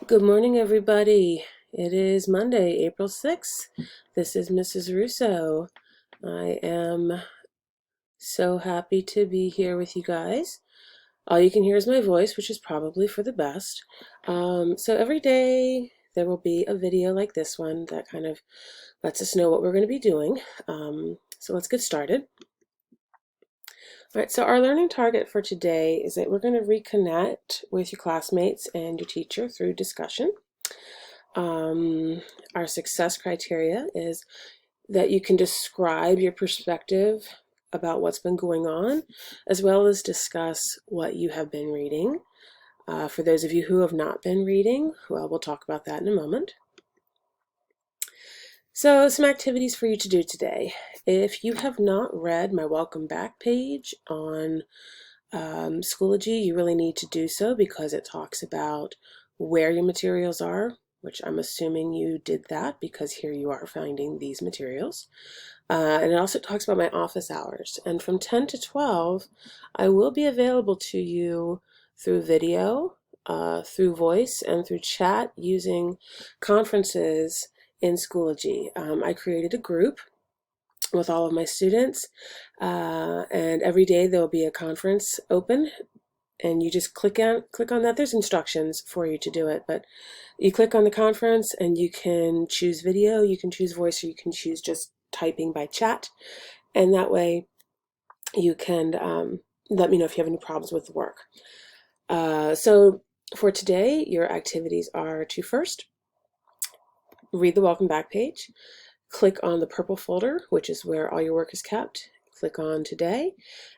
Good morning, everybody. It is Monday, April 6th. This is Mrs. Russo. I am so happy to be here with you guys. All you can hear is my voice, which is probably for the best. So every day there will be a video like this one that kind of lets us know what we're going to be doing. So let's get started. All right, so our learning target for today is that we're going to reconnect with your classmates and your teacher through discussion. Our success criteria is that you can describe your perspective about what's been going on, as well as discuss what you have been reading. For those of you who have not been reading, well, we'll talk about that in a moment. So, some activities for you to do today. If you have not read my welcome back page on Schoology, you really need to do so because it talks about where your materials are, which I'm assuming you did that because here you are finding these materials. And it also talks about my office hours. And from 10 to 12, I will be available to you through video, through voice, and through chat using conferences in Schoology. I created a group with all of my students, and every day there will be a conference open, and you just click on that. There's instructions for you to do it, but you click on the conference and you can choose video, you can choose voice, or you can choose just typing by chat, and that way you can let me know if you have any problems with the work. So for today, your activities are to first read the welcome back page, click on the purple folder, which is where all your work is kept, click on today,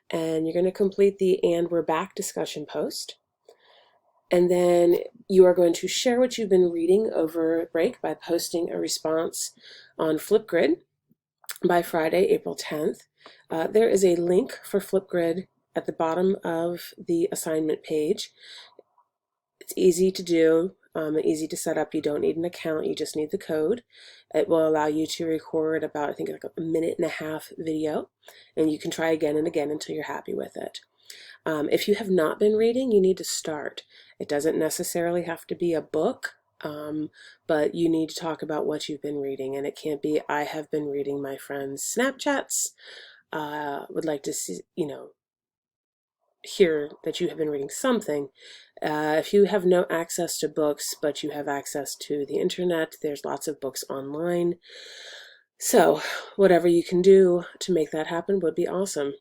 and you're going to complete the "and we're back" discussion post. And then you are going to share what you've been reading over break by posting a response on Flipgrid by Friday, April 10th. There is a link for Flipgrid at the bottom of the assignment page. It's easy to do, easy to set up. You don't need an account, you just need the code. It will allow you to record about, I think, like a minute and a half video, and you can try again and again until you're happy with it. If you have not been reading, you need to start. It doesn't necessarily have to be a book, but you need to talk about what you've been reading, and it can't be, "I have been reading my friend's Snapchats, would like to see, hear that you have been reading something." If you have no access to books, but you have access to the internet, there's lots of books online. So whatever you can do to make that happen would be awesome.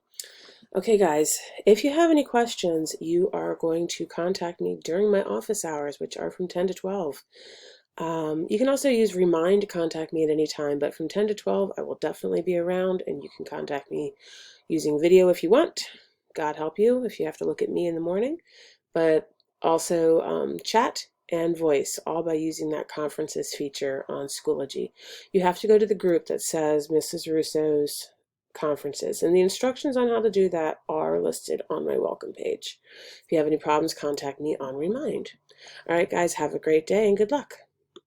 Okay, guys, if you have any questions, you are going to contact me during my office hours, which are from 10 to 12. You can also use Remind to contact me at any time, but from 10 to 12, I will definitely be around, and you can contact me using video if you want. God help you if you have to look at me in the morning, but also chat and voice, all by using that conferences feature on Schoology. You have to go to the group that says Mrs. Russo's conferences, and the instructions on how to do that are listed on my welcome page. If you have any problems, contact me on Remind. All right, guys, have a great day and good luck.